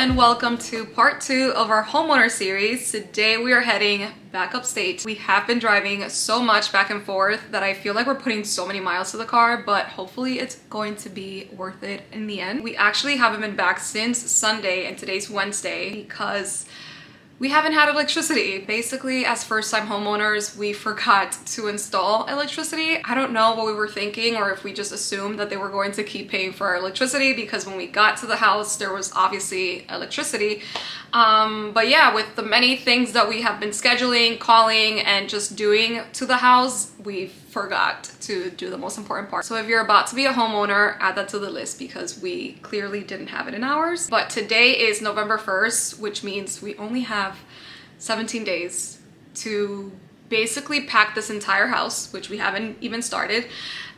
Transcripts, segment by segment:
and welcome to part 2 of our homeowner series. Today we are heading back upstate. We have been driving so much back and forth that I feel like we're putting so many miles to the car, but hopefully it's going to be worth it in the end. We actually haven't been back since Sunday and today's Wednesday because we haven't had electricity. Basically, as first-time homeowners, we forgot to install electricity. I don't know what we were thinking or if we just assumed that they were going to keep paying for our electricity because when we got to the house, there was obviously electricity. But yeah, with the many things that we have been scheduling, calling, and just doing to the house, we forgot to do the most important part. So if you're about to be a homeowner, add that to the list because we clearly didn't have it in ours. But today is November 1st, which means we only have 17 days to basically pack this entire house, which we haven't even started,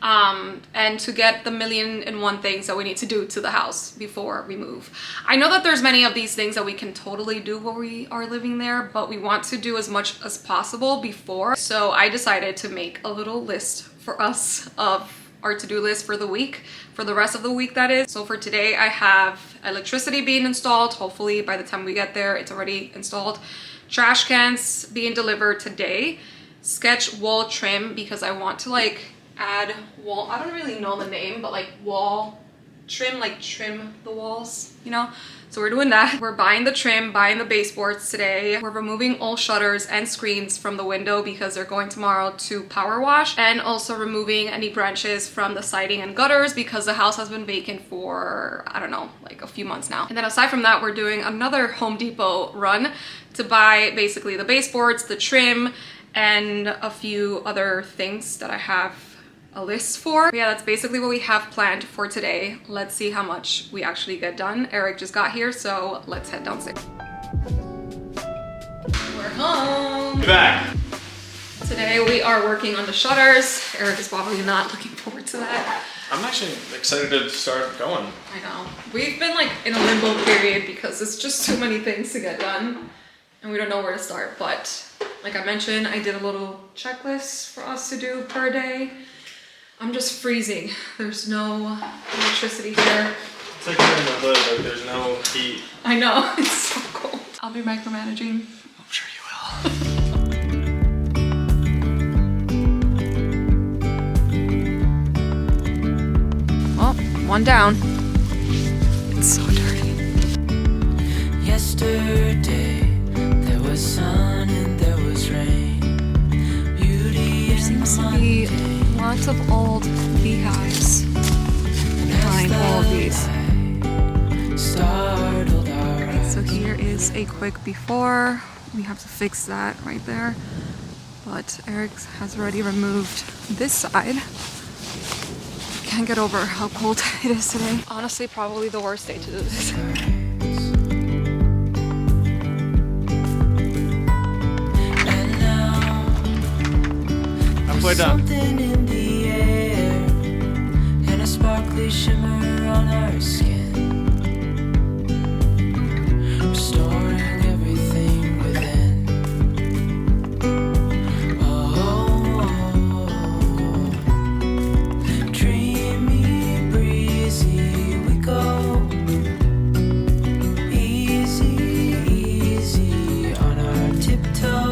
and to get the 1,000,001 things that we need to do to the house before we move. I know that there's many of these things that we can totally do while we are living there, but we want to do as much as possible before. So I decided to make a little list for us of our to-do list for the week, for the rest of the week that is. So for today I have electricity being installed. Hopefully by the time we get there it's already installed. Trash cans being delivered today. Sketch wall trim because I want to like add wall, I don't really know the name, but like wall trim, like trim the walls, you know? So we're doing that. We're buying the trim, buying the baseboards today. We're removing all shutters and screens from the window because they're going tomorrow to power wash, and also removing any branches from the siding and gutters because the house has been vacant for, I don't know, like a few months now. And then aside from that, we're doing another Home Depot run to buy basically the baseboards, the trim, and a few other things that I have a list for. But yeah, that's basically what we have planned for today. Let's see how much we actually get done. Eric just got here, so let's head downstairs. We're home. You're back. Today we are working on the shutters. Eric is probably not looking forward to that. I'm actually excited to start going. I know. We've been like in a limbo period because it's just too many things to get done and we don't know where to start. But like I mentioned, I did a little checklist for us to do per day. I'm just freezing. There's no electricity here. It's like you're in the hood, like there's no heat. I know, it's so cold. I'll be micromanaging. I'm sure you will. Oh, one down. It's so dirty. Yesterday, there was sun and there was rain. Beauty There seems to be lots of old beehives behind all of these. Okay, so here is a quick before. We have to fix that right there. But Eric has already removed this side. Can't get over how cold it is today. Honestly, probably the worst day to do this. Halfway done. Something in the air and a sparkly shimmer on our skin, restoring everything within. Oh, dreamy, breezy we go, easy, easy on our tiptoes.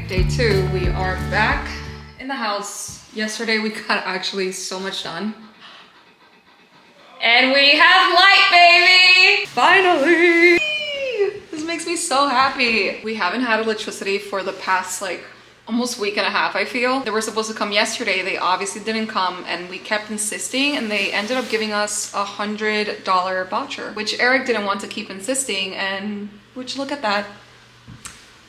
Day 2, we are back in the house. Yesterday we got actually so much done. And we have light, baby! Finally! This makes me so happy. We haven't had electricity for the past like almost week and a half, I feel. They were supposed to come yesterday. They obviously didn't come and we kept insisting and they ended up giving us a $100 voucher, which Eric didn't want to keep insisting, and which look at that.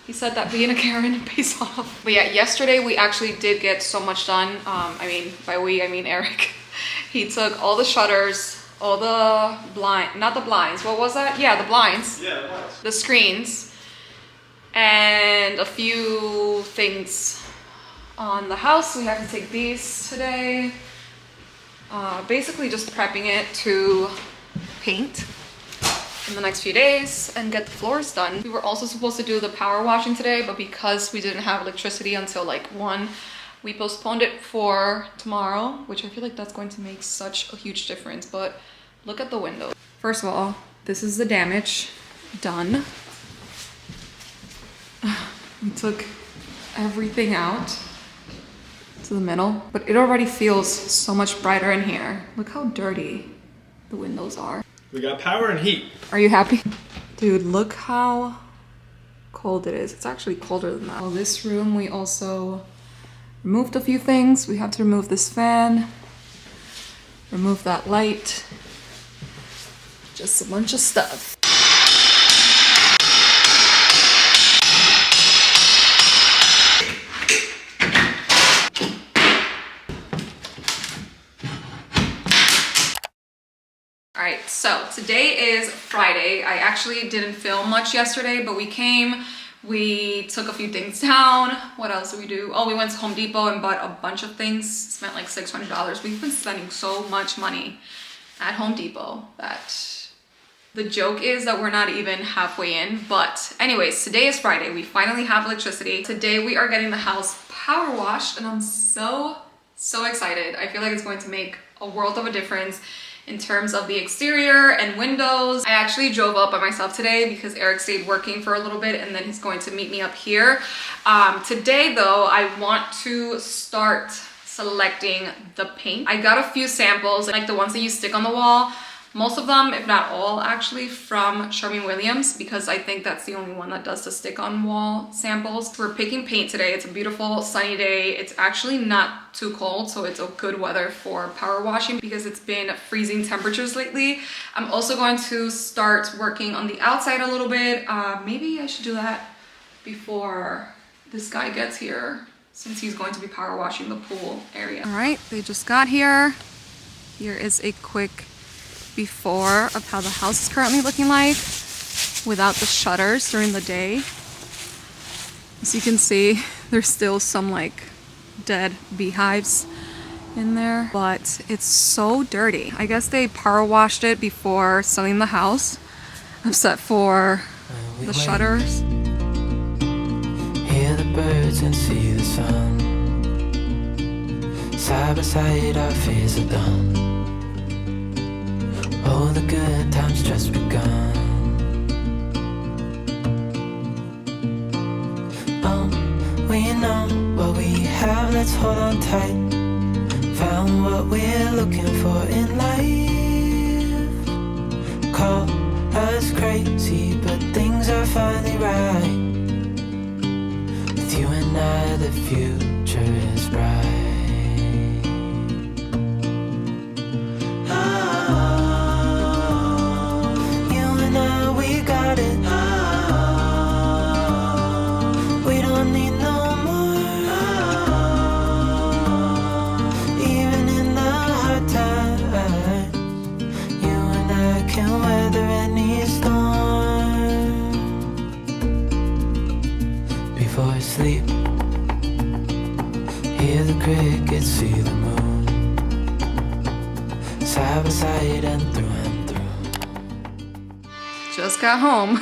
He said that being a Karen pays off. But yeah, yesterday we actually did get so much done. I mean, by we, I mean Eric. He took all the shutters, all the not the blinds, what was that? Yeah, the blinds. Yeah, it was. The screens, and a few things on the house. We have to take these today. Basically just prepping it to paint. in the next few days and get the floors done. We were also supposed to do the power washing today, but because we didn't have electricity until like 1, we postponed it for tomorrow, which I feel like that's going to make such a huge difference. But look at the window. First of all, this is the damage done. We took everything out to the middle, but it already feels so much brighter in here. Look how dirty the windows are. We got power and heat. Are you happy? Dude, look how cold it is. It's actually colder than that. Well, this room, we also removed a few things. We had to remove this fan, remove that light, just a bunch of stuff. Alright, so today is Friday. I actually didn't film much yesterday, but we came, we took a few things down. What else did we do? Oh, we went to Home Depot and bought a bunch of things. Spent like $600. We've been spending so much money at Home Depot that the joke is that we're not even halfway in. But anyways, today is Friday. We finally have electricity. Today we are getting the house power washed and I'm so excited. I feel like it's going to make a world of a difference in terms of the exterior and windows. I actually drove up by myself today because Eric stayed working for a little bit and then he's going to meet me up here. Today though, I want to start selecting the paint. I got a few samples, like the ones that you stick on the wall. Most of them, if not all, actually from Sherwin-Williams, because I think that's the only one that does the stick-on wall samples. We're picking paint today. It's a beautiful sunny day. It's actually not too cold, so it's a good weather for power washing because it's been freezing temperatures lately. I'm also going to start working on the outside a little bit. Maybe I should do that before this guy gets here, since he's going to be power washing the pool area. All right, they just got here. Here is a quick before of how the house is currently looking like without the shutters during the day. As you can see, there's still some like dead beehives in there, but it's so dirty. I guess they power washed it before selling the house, except for the shutters. Hear the birds and see the sun. Side by side our fears are done. Oh, the good times just begun. Oh, we know what we have, let's hold on tight. Found what we're looking for in life. Call us crazy, but things are finally right. With you and I, the future is bright. We don't need no more. Even in the hard times, you and I can weather any storm. Before I sleep, hear the crickets, see the moon. Side by side and through and through. Just got home.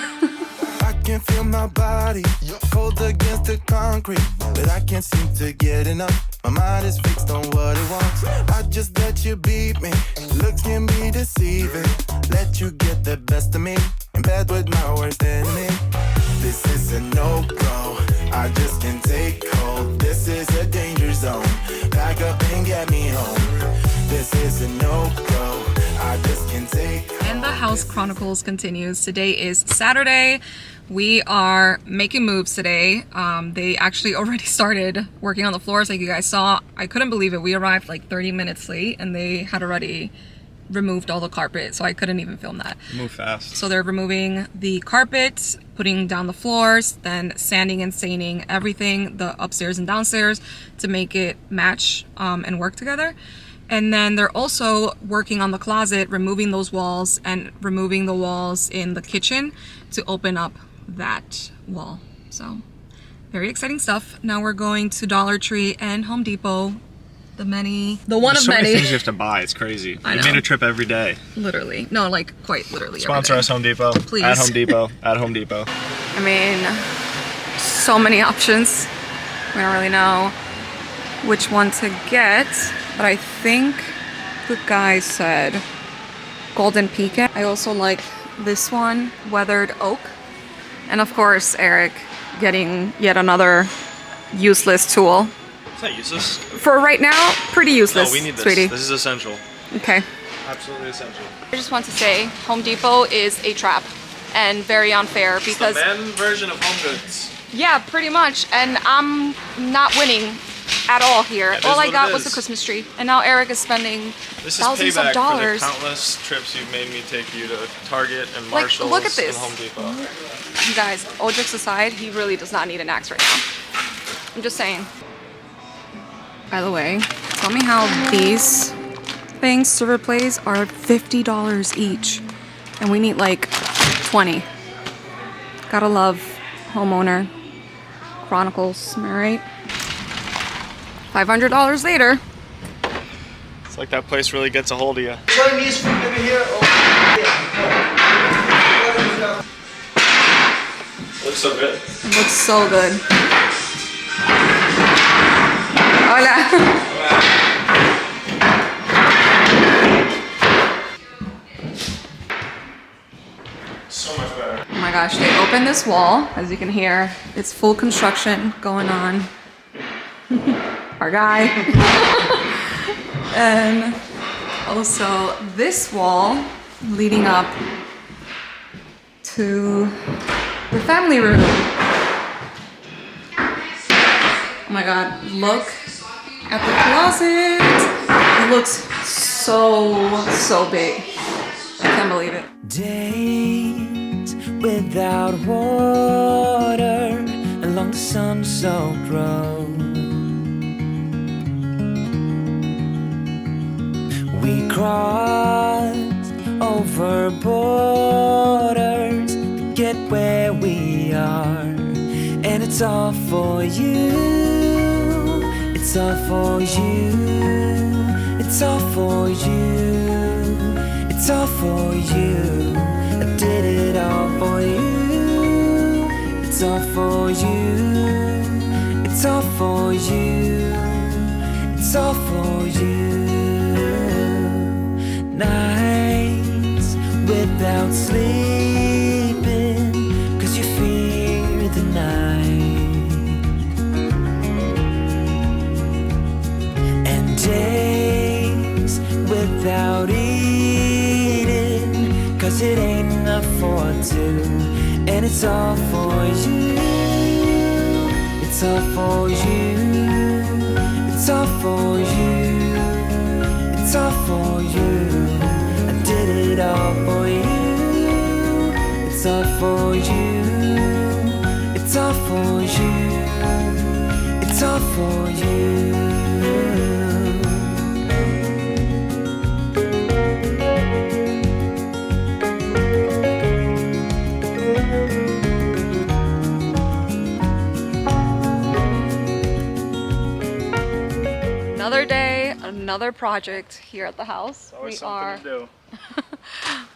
I can feel my body cold against the concrete, but I can't seem to get enough. My mind is fixed on what it wants. I just let you beat me. Looks can be deceiving. Let you get the best of me. In bed with my worst enemy. This is a no-go. I just can't take hold. This is a danger zone. Pack up and get me home. This is a no-go. I just can't take hold. And the House Chronicles continues. Today is Saturday. We are making moves today. They actually already started working on the floors like you guys saw. I couldn't believe it. We arrived like 30 minutes late and they had already removed all the carpet, so I couldn't even film that. Move fast. So they're removing the carpet, putting down the floors, then sanding and staining everything, the upstairs and downstairs, to make it match and work together. And then they're also working on the closet, removing those walls and removing the walls in the kitchen to open up that wall. So very exciting stuff. Now we're going to Dollar Tree and Home Depot The one There's of so many many. things you have to buy. It's crazy. I We know. made a trip every day. Literally. No, like quite literally. Sponsor every us, Home Depot. Please. At Home Depot. At Home Depot. I mean, so many options. We don't really know which one to get, but I think the guy said golden pecan. I also like this one, weathered oak. And of course, Eric getting yet another useless tool. Is that useless? For right now, pretty useless, No, we need this. sweetie. This is essential. Okay. Absolutely essential. I just want to say Home Depot is a trap and very unfair because It's the men version of Home Goods. yeah, pretty much. And I'm not winning at all here. It All is I what got it was the is. Christmas tree. And now Eric is spending This is thousands payback of dollars. for the countless trips you've made me take you to Target and Like, Marshalls look at this. and Home Depot. You guys, all jokes aside, he really does not need an axe right now. I'm just saying. By the way, tell me how these things, server plays, are $50 each. And we need like 20. Gotta love Homeowner Chronicles, am I right? $500 later. It's like that place really gets a hold of you. Chinese food over here. Looks so good. It looks so good. Hola. So much better. Oh my gosh, they opened this wall. As you can hear, it's full construction going on. Our guy. And also this wall leading up to the family room. Oh my god, look at the closet. It looks so big. I can't believe it. Days without water along the sun-soaked road. We crossed over borders to get where we are, and it's all for you. It's all for you. It's all for you. It's all for you. I did it all for you. It's all for you. It's all for you. It's all for you. Nights without sleeping 'cause you fear the night, and days without eating 'cause it ain't enough for two, and it's all for you. It's all for you. It's all for you. It's all for you. I did it all for you. It's all for you. It's all for you. It's all for you. Another day, another project here at the house. Always something to do.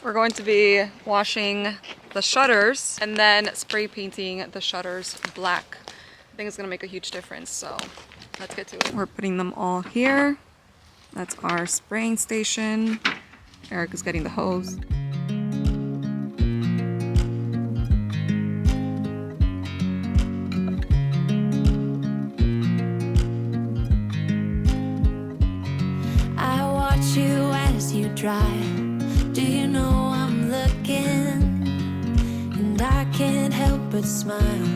We're going to be washing the shutters and then spray painting the shutters black. I think it's gonna make a huge difference, so let's get to it. We're putting them all here. That's our spraying station. Eric is getting the hose. I watch you as you drive. Do you know I'm looking? And I can't help but smile.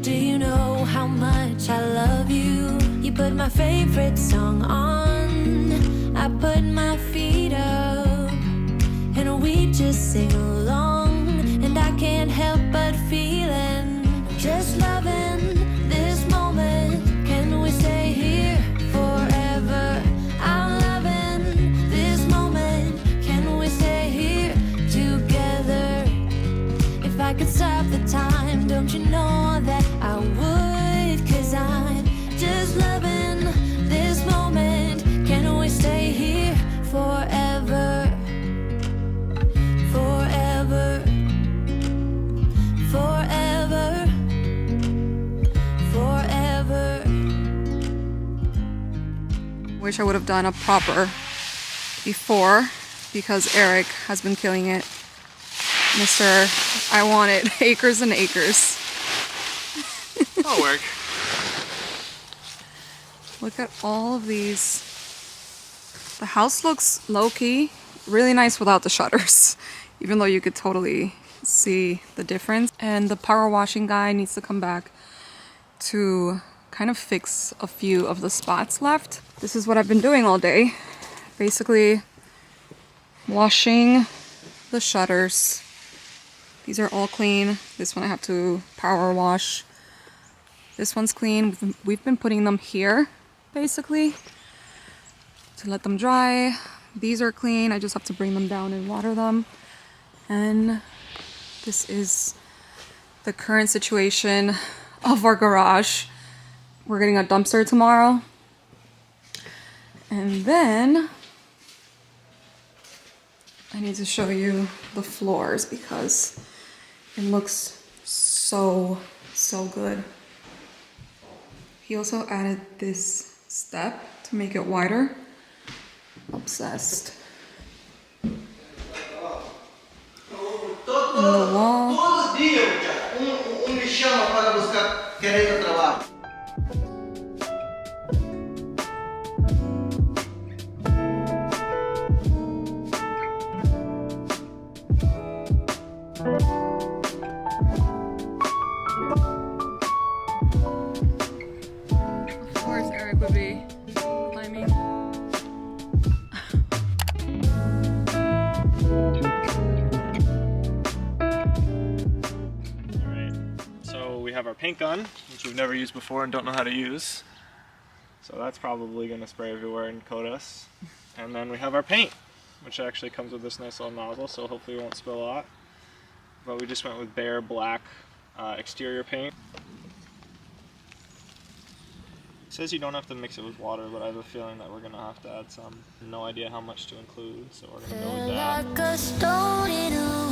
Do you know how much I love you? You put my favorite song on. I put my feet up, and we just sing along. And I can't help but feeling, just loving this moment. Can we stay here forever? I'm loving this moment. Can we stay here together? If I could stop the time, don't you know that I would? 'Cause I'm just loving this moment. wish I would have done a proper before because Eric has been killing it. Mr. I want it acres and acres. That'll work. Look at all of these. The house looks low-key, really nice without the shutters, even though you could totally see the difference. And the power washing guy needs to come back to kind of fix a few of the spots left. This is what I've been doing all day. Basically washing the shutters. These are all clean. This one I have to power wash. This one's clean. We've been putting them here basically to let them dry. These are clean. I just have to bring them down and water them. And this is the current situation of our garage. We're getting a dumpster tomorrow. And then I need to show you the floors because it looks so good. He also added this step to make it wider. Obsessed. And the wall. Todo dia me chama para buscar querendo trabalho. Of course, Eric would be climbing. We have our paint gun, which we've never used before and don't know how to use. So that's probably going to spray everywhere and coat us. And then we have our paint, which actually comes with this nice little nozzle, so hopefully it won't spill a lot. But we just went with bare black exterior paint. It says you don't have to mix it with water, but I have a feeling that we're going to have to add some. No idea how much to include, so we're going to go with that. Like a stone in a